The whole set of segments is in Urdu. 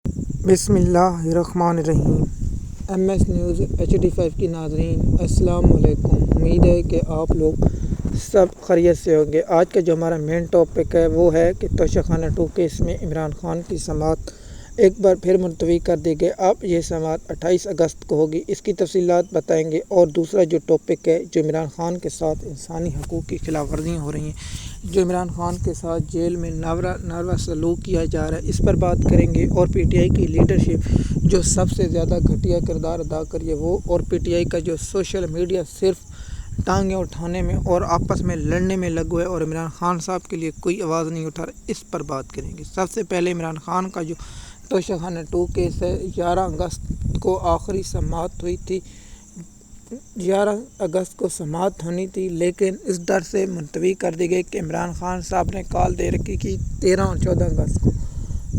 بسم اللہ الرحمن الرحیم۔ ایم ایس نیوز HD5 کی ناظرین السلام علیکم۔ امید ہے کہ آپ لوگ سب خیریت سے ہوں گے۔ آج کا جو ہمارا مین ٹاپک ہے وہ ہے کہ توشہ خانہ 2 کیس میں عمران خان کی سماعت ایک بار پھر ملتوی کر دی گئی۔ اب یہ سماعت 28 اگست کو ہوگی، اس کی تفصیلات بتائیں گے۔ اور دوسرا جو ٹاپک ہے، جو عمران خان کے ساتھ انسانی حقوق کی خلاف ورزیاں ہو رہی ہیں، جو عمران خان کے ساتھ جیل میں ناروا سلوک کیا جا رہا ہے، اس پر بات کریں گے۔ اور PTI کی لیڈرشپ جو سب سے زیادہ گھٹیا کردار ادا کر رہی ہے وہ، اور PTI کا جو سوشل میڈیا صرف ٹانگیں اٹھانے میں اور آپس میں لڑنے میں لگا ہے اور عمران خان صاحب کے لیے کوئی آواز نہیں اٹھا رہا، اس پر بات کریں گے۔ سب سے پہلے عمران خان کا جو توشہ خانہ 2 کیس ہے، 11 اگست کو آخری سماعت ہوئی تھی۔ 11 اگست کو سماعت ہونی تھی، لیکن اس ڈر سے ملتوی کر دی گئی کہ عمران خان صاحب نے کال دے رکھی کہ 13 اور 14 اگست کو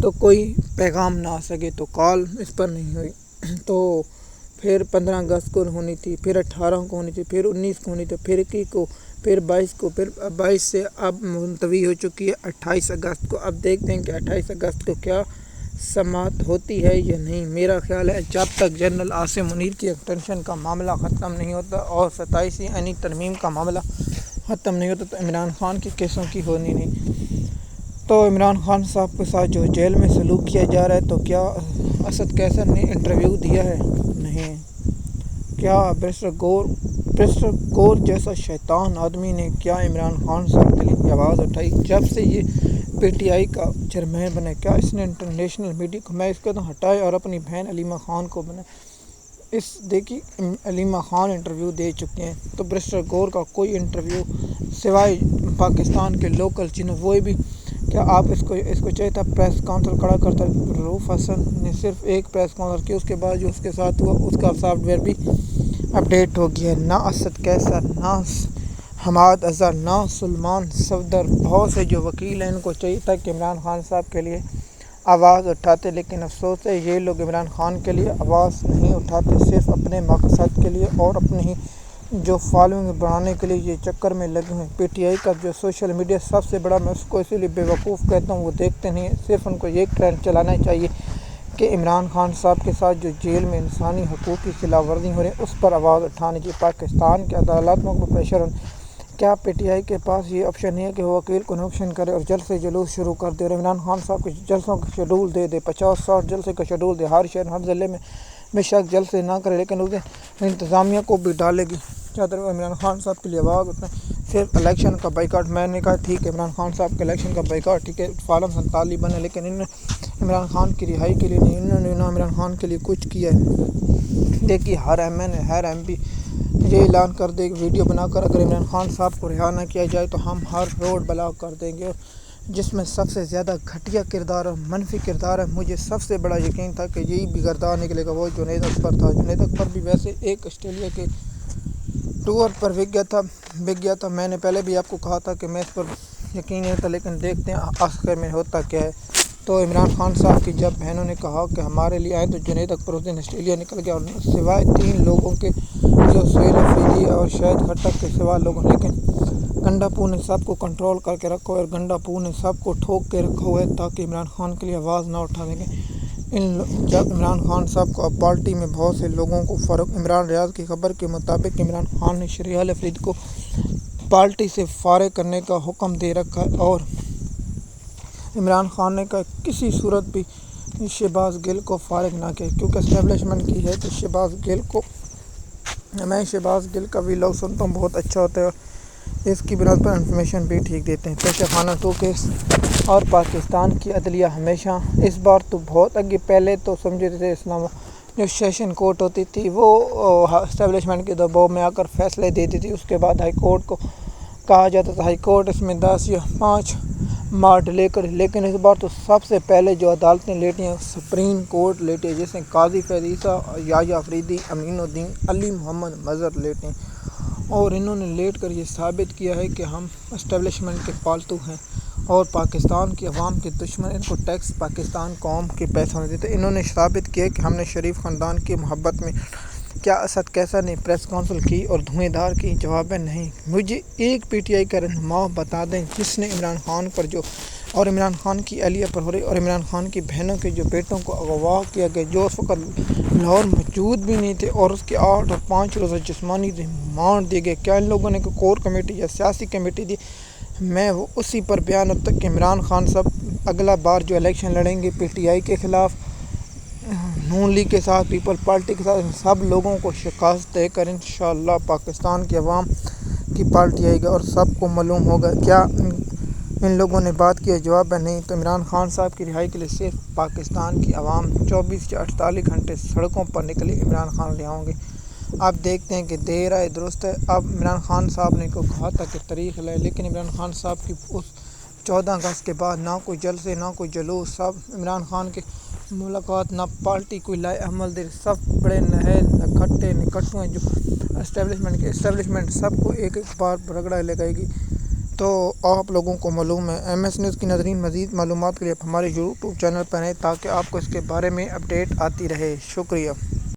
تو کوئی پیغام نہ آ سکے، تو کال اس پر نہیں ہوئی۔ تو پھر 15 اگست کو ہونی تھی، پھر 18 کو ہونی تھی، پھر 19 کو ہونی تھی، پھر 21 کو، پھر 22 کو، پھر 22 سے اب ملتوی ہو چکی ہے 28 اگست کو۔ اب دیکھتے ہیں کہ 28 اگست کو کیا سماعت ہوتی ہے یا نہیں۔ میرا خیال ہے جب تک جنرل عاصم منیر کی ایکسٹینشن کا معاملہ ختم نہیں ہوتا اور 27 آئینی ترمیم کا معاملہ ختم نہیں ہوتا تو عمران خان کی کیسوں کی ہونی نہیں۔ تو عمران خان صاحب کے ساتھ جو جیل میں سلوک کیا جا رہا ہے، تو کیا اسد کیسر نے انٹرویو دیا ہے؟ نہیں۔ کیا بریسٹر گور جیسا شیطان آدمی نے کیا عمران خان صاحب کے لیے آواز اٹھائی جب سے یہ PTI کا چیئرمین بنے؟ کیا اس نے انٹرنیشنل میڈیا کو میں اس کو تو ہٹائے اور اپنی بہن علیمہ خان کو بنائے؟ دیکھیے علیمہ خان انٹرویو دے چکے ہیں، تو بریسٹر گور کا کوئی انٹرویو سوائے پاکستان کے لوکل چینل، وہ بھی کیا آپ اس کو چاہیے تھا پریس کانفرنس کھڑا کرتا؟ رؤف حسن نے صرف ایک پریس کانفرنس کی، اس کے بعد جو اس کے ساتھ ہوا اس کا سافٹ ویئر بھی اپڈیٹ ہو گیا ہے۔ نہ اسد کیسر، نہ حماد اظہر، نہ سلمان صفدر، بہت سے جو وکیل ہیں، ان کو چاہیے تھا کہ عمران خان صاحب کے لیے آواز اٹھاتے، لیکن افسوس ہے یہ لوگ عمران خان کے لیے آواز نہیں اٹھاتے، صرف اپنے مقصد کے لیے اور اپنے ہی جو فالوئنگ بڑھانے کے لیے یہ چکر میں لگے ہوئے ہیں۔ PTI کا جو سوشل میڈیا سب سے بڑا، میں اس کو اسی لیے بیوقوف کہتا ہوں، وہ دیکھتے نہیں ہیں، صرف ان کو یہ ٹرینڈ چلانا چاہیے کہ عمران خان صاحب کے ساتھ جو جیل میں انسانی حقوق کی خلاف ورزی ہو رہی ہے اس پر آواز اٹھانے کی پاکستان کے عدالتوں کو پریشر۔ کیا PTI کے پاس یہ آپشن نہیں ہے کہ وہ وکیل کو نوکشن کرے اور جلسے جلوس شروع کر دے اور عمران خان صاحب کے جلسوں کا شیڈول دے 50-60 جلسے کا شیڈول دے، ہر شہر ہر ضلع میں بے شک جلسے نہ کرے، لیکن اس دن انتظامیہ کو بھی ڈالے گی چادر عمران خان صاحب کے لیے آواز اٹھائیں۔ صرف الیکشن کا بائیکاٹ، میں نے کہا ٹھیک ہے عمران خان صاحب کے الیکشن کا بائیکاٹ ٹھیک ہے، فارم 47 بنے، لیکن انہوں نے عمران خان کی رہائی کے لیے نہیں، انہوں نے نہ عمران خان کے لیے کچھ کیا ہے۔ دیکھیے ہر MN ہر MP یہ اعلان کر دے ویڈیو بنا کر، اگر عمران خان صاحب کو رہا نہ کیا جائے تو ہم ہر روڈ بلاک کر دیں گے، جس میں سب سے زیادہ گھٹیا کردار اور منفی کردار ہے۔ مجھے سب سے بڑا یقین تھا کہ یہی بھی کردار نکلے گا، وہ جنید اکبر تھا۔ جنید اکبر بھی ویسے ایک آسٹریلیا کے ٹور پر بک گیا تھا۔ میں نے پہلے بھی آپ کو کہا تھا کہ میں اس پر یقین نہیں تھا، لیکن دیکھتے ہیں آخر میں ہوتا کیا ہے۔ تو عمران خان صاحب کی جب بہنوں نے کہا کہ ہمارے لیے آئیں، تو جنید اکبر اس دن آسٹریلیا نکل گیا، اور سوائے 3 لوگوں کے جو سہیل افریدی اور شاہد خٹک کے سوا لوگوں، لیکن گنڈا پور نے سب کو کنٹرول کر کے رکھا ہے، اور گنڈا پور نے سب کو ٹھوک کے رکھا ہوا ہے تاکہ عمران خان کے لیے آواز نہ اٹھا سکیں۔ جب عمران خان صاحب کو اب پارٹی میں بہت سے لوگوں کو فرق، عمران ریاض کی خبر کے مطابق عمران خان نے شریحہ افریدی کو پارٹی سے فارغ کرنے کا حکم دے رکھا ہے، اور عمران خان نے کہا کسی صورت بھی شہباز گل کو فارغ نہ کیا، کیونکہ اسٹیبلشمنٹ کی ہے تو شہباز گل کو، میں شہباز گل کا بھی لوگ سنتا ہوں بہت اچھا ہوتا ہے، اس کی بنا پر انفارمیشن بھی ٹھیک دیتے ہیں۔ توشہ خانہ 2 کیس اور پاکستان کی عدلیہ ہمیشہ اس بار تو بہت آگے، پہلے تو سمجھتے تھے اسلام جو سیشن کورٹ ہوتی تھی وہ اسٹیبلشمنٹ کے دباؤ میں آ کر فیصلے دیتی تھی، اس کے بعد ہائی کورٹ کو کہا جاتا تھا، ہائی کورٹ اس میں 10 یا 5 ماہ ڈیلے کر، لیکن اس بار تو سب سے پہلے جو عدالتیں لیٹی ہیں سپریم کورٹ لیٹی ہے، جس میں قاضی فیض عیسیٰ، یحییٰ افریدی، امین الدین، علی محمد مظہر لیٹے ہیں، اور انہوں نے لیٹ کر یہ ثابت کیا ہے کہ ہم اسٹیبلشمنٹ کے پالتو ہیں اور پاکستان کی عوام کے دشمن، ان کو ٹیکس پاکستان قوم کے پیسوں نہیں دیتے۔ انہوں نے ثابت کیا کہ ہم نے شریف خاندان کی محبت میں۔ کیا اسد کیسر نے پریس کانفرنس کی اور دھوئیں دھار کی؟ جواب نہیں۔ مجھے ایک PTI کا رہنما بتا دیں جس نے عمران خان پر جو اور عمران خان کی اہلیہ پر ہو رہی، اور عمران خان کی بہنوں کے جو بیٹوں کو اغوا کیا گیا، جو اس وقت لاہور موجود بھی نہیں تھے، اور اس کے 8 اور 5 روزہ جسمانی ریمانڈ دیے گئے۔ کیا ان لوگوں نے کوئی کور کمیٹی یا سیاسی کمیٹی دی؟ میں وہ اسی پر بیان اب تک کہ عمران خان صاحب اگلا بار جو الیکشن لڑیں گے پی ٹی آئی کے خلاف، نون لیگ کے ساتھ، پیپل پارٹی کے ساتھ، سب لوگوں کو شکست دے کر انشاءاللہ پاکستان کی عوام کی پارٹی آئے گا، اور سب کو معلوم ہوگا کیا ان لوگوں نے بات کی ہے، جواب ہے نہیں۔ تو عمران خان صاحب کی رہائی کے لیے صرف پاکستان کی عوام 24 یا 48 گھنٹے سڑکوں پر نکلی عمران خان لے آؤں گے۔ آپ دیکھتے ہیں کہ دیر آئے درست ہے۔ اب عمران خان صاحب نے کو کہا تھا کہ تاریخ لائے، لیکن عمران خان صاحب کی اس 14 اگست کے بعد نہ کوئی جلسے، نہ کوئی جلوس، سب عمران خان کے ملاقات، نہ پارٹی کوئی لائے عمل دے، سب بڑے نہیل نکھٹے نکٹو ہیں جو اسٹیبلشمنٹ سب کو ایک ایک بار رگڑا لگائے گی۔ تو آپ لوگوں کو معلوم ہے، ایم ایس نیوز کی ناظرین مزید معلومات کے لیے آپ ہمارے یوٹیوب چینل پر رہیں تاکہ آپ کو اس کے بارے میں اپڈیٹ آتی رہے۔ شکریہ۔